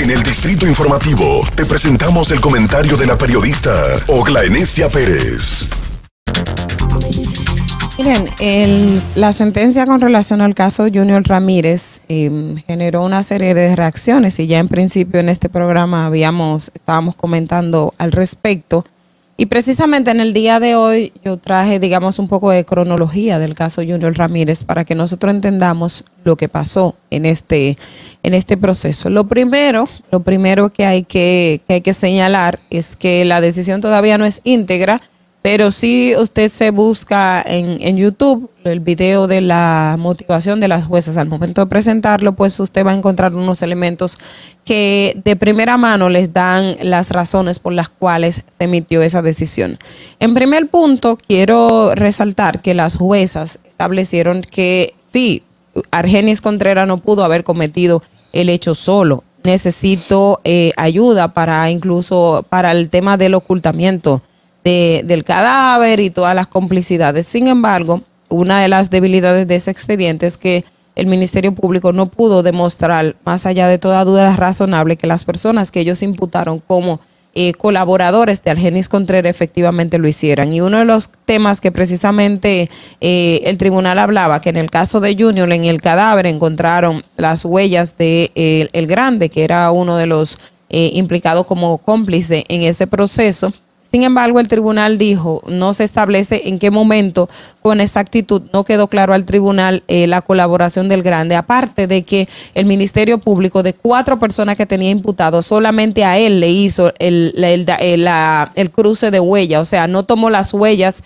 En el Distrito Informativo te presentamos el comentario de la periodista Oglanesia Pérez. Miren, la sentencia con relación al caso Junior Ramírez generó una serie de reacciones y ya en principio en este programa estábamos comentando al respecto. Y precisamente en el día de hoy yo traje, digamos, un poco de cronología del caso Junior Ramírez para que nosotros entendamos lo que pasó en este proceso. Lo primero que hay que señalar es que la decisión todavía no es íntegra, pero si usted se busca en YouTube el video de la motivación de las juezas al momento de presentarlo, pues usted va a encontrar unos elementos que de primera mano les dan las razones por las cuales se emitió esa decisión. En primer punto, quiero resaltar que las juezas establecieron que sí, Argenis Contreras no pudo haber cometido el hecho solo. Necesito ayuda incluso para el tema del ocultamiento del cadáver y todas las complicidades. Sin embargo, una de las debilidades de ese expediente es que el Ministerio Público no pudo demostrar, más allá de toda duda razonable, que las personas que ellos imputaron como colaboradores de Argenis Contreras efectivamente lo hicieran. Y uno de los temas que precisamente el tribunal hablaba, que en el caso de Junior, en el cadáver encontraron las huellas de el Grande, que era uno de los implicados como cómplice en ese proceso. Sin embargo, el tribunal dijo, no se establece en qué momento con exactitud, no quedó claro al tribunal la colaboración del Grande, aparte de que el Ministerio Público, de 4 personas que tenía imputados, solamente a él le hizo el cruce de huellas, o sea, no tomó las huellas,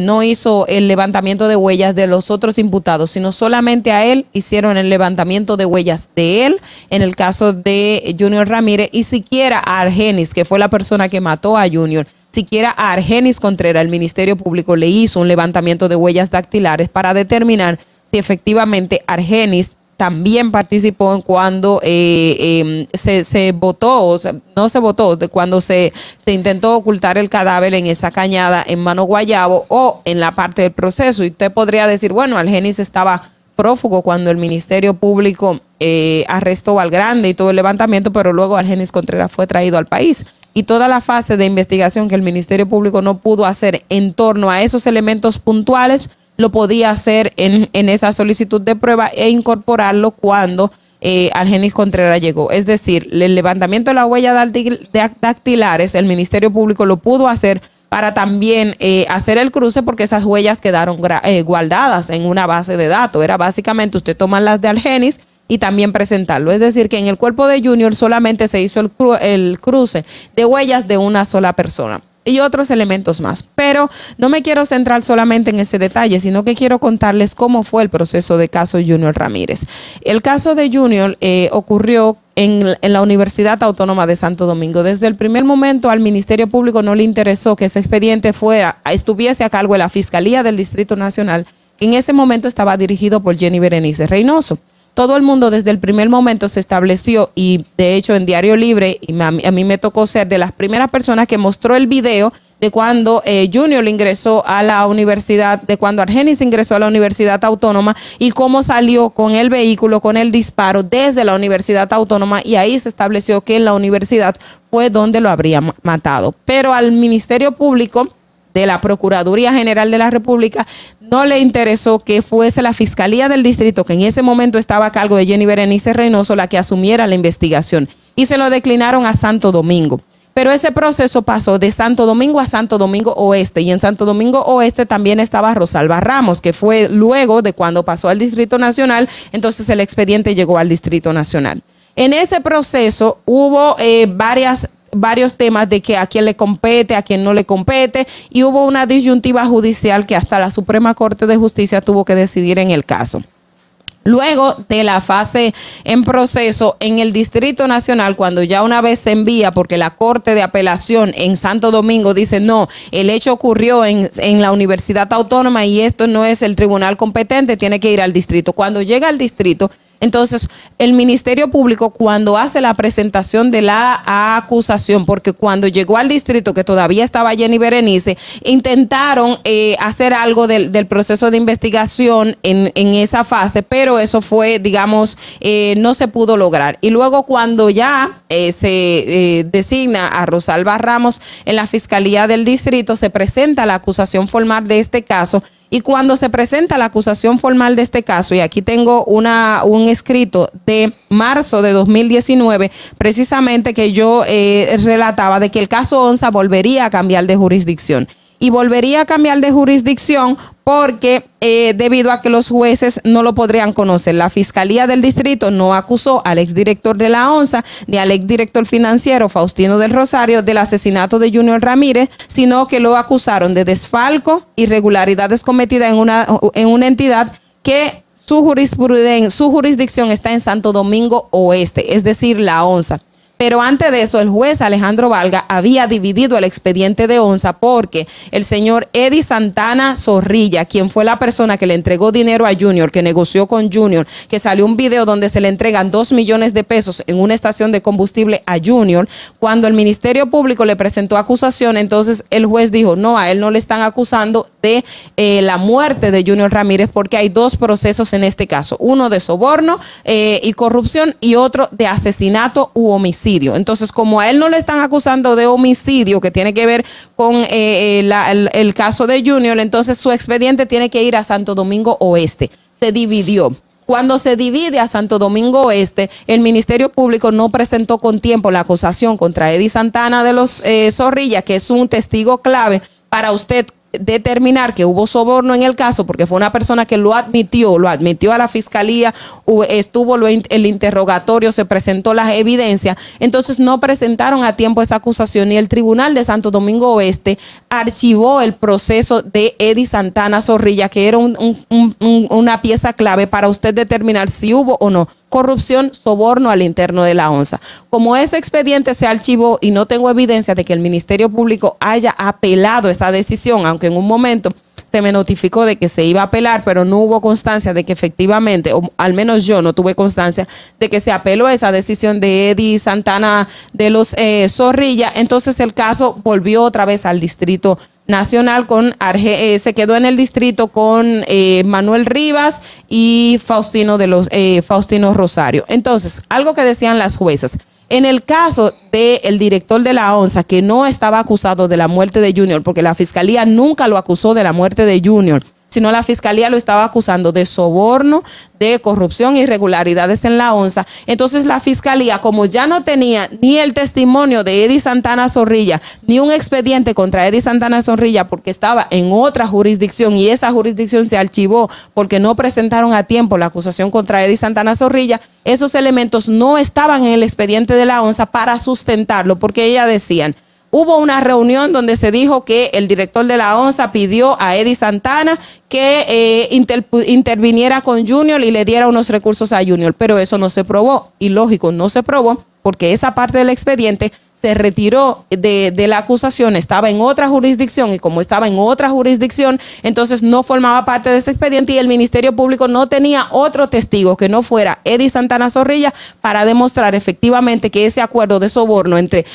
no hizo el levantamiento de huellas de los otros imputados, sino solamente a él hicieron el levantamiento de huellas de él, en el caso de Junior Ramírez, y siquiera a Argenis, que fue la persona que mató a Junior, siquiera a Argenis Contreras, el Ministerio Público le hizo un levantamiento de huellas dactilares para determinar si efectivamente Argenis también participó en cuando se votó, o sea, no se votó, de cuando se intentó ocultar el cadáver en esa cañada en Mano Guayabo o en la parte del proceso. Y usted podría decir, bueno, Argenis estaba prófugo cuando el Ministerio Público arrestó al Grande y todo el levantamiento, pero luego Argenis Contreras fue traído al país. Y toda la fase de investigación que el Ministerio Público no pudo hacer en torno a esos elementos puntuales, lo podía hacer en esa solicitud de prueba e incorporarlo cuando Argenis Contreras llegó. Es decir, el levantamiento de las huellas dactilares, el Ministerio Público lo pudo hacer para también hacer el cruce, porque esas huellas quedaron guardadas en una base de datos. Era básicamente usted toma las de Argenis y también presentarlo. Es decir, que en el cuerpo de Junior solamente se hizo el cruce de huellas de una sola persona y otros elementos más. Pero no me quiero centrar solamente en ese detalle, sino que quiero contarles cómo fue el proceso de caso Junior Ramírez. El caso de Junior ocurrió en la Universidad Autónoma de Santo Domingo. Desde el primer momento al Ministerio Público no le interesó que ese expediente estuviese a cargo de la Fiscalía del Distrito Nacional, que en ese momento estaba dirigido por Jenny Berenice Reynoso. Todo el mundo desde el primer momento se estableció, y de hecho en Diario Libre, y a mí me tocó ser de las primeras personas que mostró el video de cuando Junior ingresó a la universidad, de cuando Argenis ingresó a la Universidad Autónoma y cómo salió con el vehículo, con el disparo desde la Universidad Autónoma, y ahí se estableció que en la universidad fue donde lo habría matado. Pero al Ministerio Público de la Procuraduría General de la República no le interesó que fuese la Fiscalía del Distrito, que en ese momento estaba a cargo de Jenny Berenice Reynoso, la que asumiera la investigación, y se lo declinaron a Santo Domingo. Pero ese proceso pasó de Santo Domingo a Santo Domingo Oeste, y en Santo Domingo Oeste también estaba Rosalba Ramos, que fue luego de cuando pasó al Distrito Nacional, entonces el expediente llegó al Distrito Nacional. En ese proceso hubo varios temas de que a quién le compete, a quién no le compete, y hubo una disyuntiva judicial que hasta la Suprema Corte de Justicia tuvo que decidir en el caso. Luego de la fase en proceso en el Distrito Nacional, cuando ya una vez se envía, porque la Corte de Apelación en Santo Domingo dice no, el hecho ocurrió en la Universidad Autónoma y esto no es el tribunal competente, tiene que ir al distrito. Cuando llega al distrito, Entonces, el Ministerio Público, cuando hace la presentación de la acusación, porque cuando llegó al distrito, que todavía estaba Jenny Berenice, intentaron hacer algo del proceso de investigación en esa fase, pero eso fue, digamos, no se pudo lograr. Y luego cuando ya se designa a Rosalba Ramos en la Fiscalía del Distrito, se presenta la acusación formal de este caso. Y cuando se presenta la acusación formal de este caso, y aquí tengo un escrito de marzo de 2019, precisamente que yo relataba de que el caso Onza volvería a cambiar de jurisdicción. Y volvería a cambiar de jurisdicción porque debido a que los jueces no lo podrían conocer. La Fiscalía del Distrito no acusó al exdirector de la ONSA ni al exdirector financiero Faustino del Rosario del asesinato de Junior Ramírez, sino que lo acusaron de desfalco, irregularidades cometidas en una entidad que su jurisdicción está en Santo Domingo Oeste, es decir, la ONSA. Pero antes de eso, el juez Alejandro Valga había dividido el expediente de ONSA porque el señor Eddie Santana Zorrilla, quien fue la persona que le entregó dinero a Junior, que negoció con Junior, que salió un video donde se le entregan 2 millones de pesos en una estación de combustible a Junior, cuando el Ministerio Público le presentó acusación, entonces el juez dijo, no, a él no le están acusando de la muerte de Junior Ramírez porque hay 2 procesos en este caso, uno de soborno y corrupción y otro de asesinato u homicidio. Entonces, como a él no le están acusando de homicidio, que tiene que ver con el caso de Junior, entonces su expediente tiene que ir a Santo Domingo Oeste. Se dividió. Cuando se divide a Santo Domingo Oeste, el Ministerio Público no presentó con tiempo la acusación contra Eddie Santana de los Zorrilla, que es un testigo clave para usted determinar que hubo soborno en el caso, porque fue una persona que lo admitió a la fiscalía, estuvo el interrogatorio, se presentó las evidencias, entonces no presentaron a tiempo esa acusación y el Tribunal de Santo Domingo Oeste archivó el proceso de Eddie Santana Zorrilla, que era una pieza clave para usted determinar si hubo o no corrupción, soborno al interno de la ONSA. Como ese expediente se archivó y no tengo evidencia de que el Ministerio Público haya apelado esa decisión, aunque en un momento se me notificó de que se iba a apelar, pero no hubo constancia de que efectivamente, o al menos yo no tuve constancia de que se apeló a esa decisión de Eddie Santana de los Zorrilla, entonces el caso volvió otra vez al Distrito Nacional se quedó en el distrito con Manuel Rivas y Faustino Rosario. Entonces, algo que decían las juezas. En el caso del director de la ONSA, que no estaba acusado de la muerte de Junior, porque la fiscalía nunca lo acusó de la muerte de Junior, sino la fiscalía lo estaba acusando de soborno, de corrupción, irregularidades en la ONSA. Entonces la fiscalía, como ya no tenía ni el testimonio de Eddie Santana Zorrilla, ni un expediente contra Eddie Santana Zorrilla, porque estaba en otra jurisdicción y esa jurisdicción se archivó porque no presentaron a tiempo la acusación contra Eddie Santana Zorrilla, esos elementos no estaban en el expediente de la ONSA para sustentarlo, porque ellas decían, hubo una reunión donde se dijo que el director de la ONSA pidió a Eddie Santana que interviniera con Junior y le diera unos recursos a Junior, pero eso no se probó. Y lógico, no se probó porque esa parte del expediente se retiró de la acusación, estaba en otra jurisdicción y como estaba en otra jurisdicción, entonces no formaba parte de ese expediente y el Ministerio Público no tenía otro testigo que no fuera Eddie Santana Zorrilla para demostrar efectivamente que ese acuerdo de soborno entre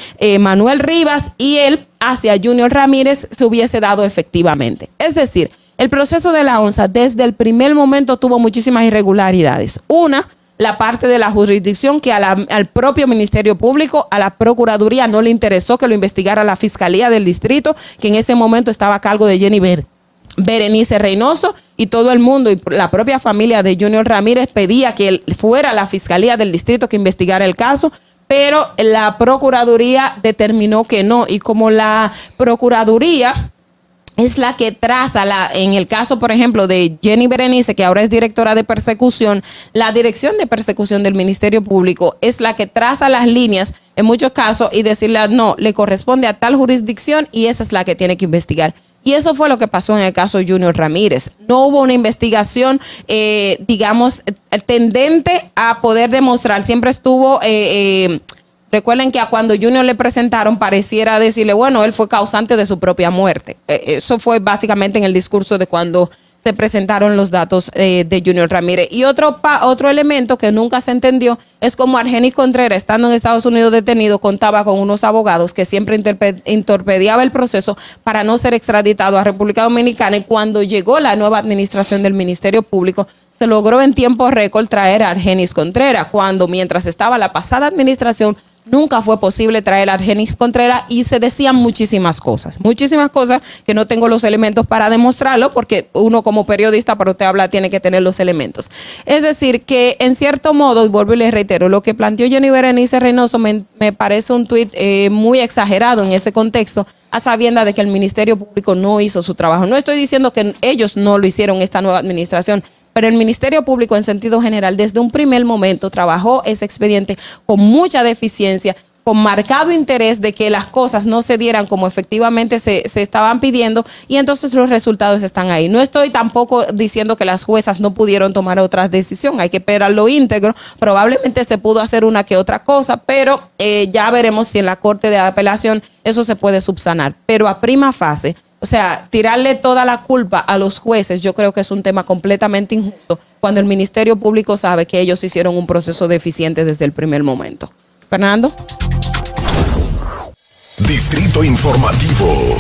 Manuel Rivas y él hacia Junior Ramírez se hubiese dado efectivamente. Es decir, el proceso de la ONSA desde el primer momento tuvo muchísimas irregularidades. Una, la parte de la jurisdicción que al propio Ministerio Público, a la Procuraduría no le interesó que lo investigara la Fiscalía del Distrito, que en ese momento estaba a cargo de Jenny Berenice Reynoso, y todo el mundo y la propia familia de Junior Ramírez pedía que fuera la Fiscalía del Distrito que investigara el caso, pero la Procuraduría determinó que no, y como la Procuraduría es la que traza, en el caso, por ejemplo, de Jenny Berenice, que ahora es directora de persecución, la dirección de persecución del Ministerio Público es la que traza las líneas en muchos casos y decirle, no, le corresponde a tal jurisdicción y esa es la que tiene que investigar. Y eso fue lo que pasó en el caso Junior Ramírez. No hubo una investigación, digamos, tendente a poder demostrar. Siempre estuvo... Recuerden que a cuando Junior le presentaron pareciera decirle, bueno, él fue causante de su propia muerte. Eso fue básicamente en el discurso de cuando se presentaron los datos de Junior Ramírez. Y otro elemento que nunca se entendió es como Argenis Contreras, estando en Estados Unidos detenido, contaba con unos abogados que siempre entorpedía el proceso para no ser extraditado a República Dominicana, y cuando llegó la nueva administración del Ministerio Público, se logró en tiempo récord traer a Argenis Contreras, cuando mientras estaba la pasada administración nunca fue posible traer a Argenis Contreras, y se decían muchísimas cosas que no tengo los elementos para demostrarlo, porque uno como periodista, para usted hablar, tiene que tener los elementos. Es decir, que en cierto modo, y vuelvo y les reitero, lo que planteó Jenny Berenice Reynoso me parece un tuit muy exagerado en ese contexto, a sabiendas de que el Ministerio Público no hizo su trabajo. No estoy diciendo que ellos no lo hicieron, esta nueva administración, pero el Ministerio Público en sentido general desde un primer momento trabajó ese expediente con mucha deficiencia, con marcado interés de que las cosas no se dieran como efectivamente se estaban pidiendo, y entonces los resultados están ahí. No estoy tampoco diciendo que las juezas no pudieron tomar otra decisión, hay que esperarlo íntegro, probablemente se pudo hacer una que otra cosa, pero ya veremos si en la Corte de Apelación eso se puede subsanar. Pero a prima fase, o sea, tirarle toda la culpa a los jueces, yo creo que es un tema completamente injusto cuando el Ministerio Público sabe que ellos hicieron un proceso deficiente desde el primer momento. Fernando. Distrito Informativo.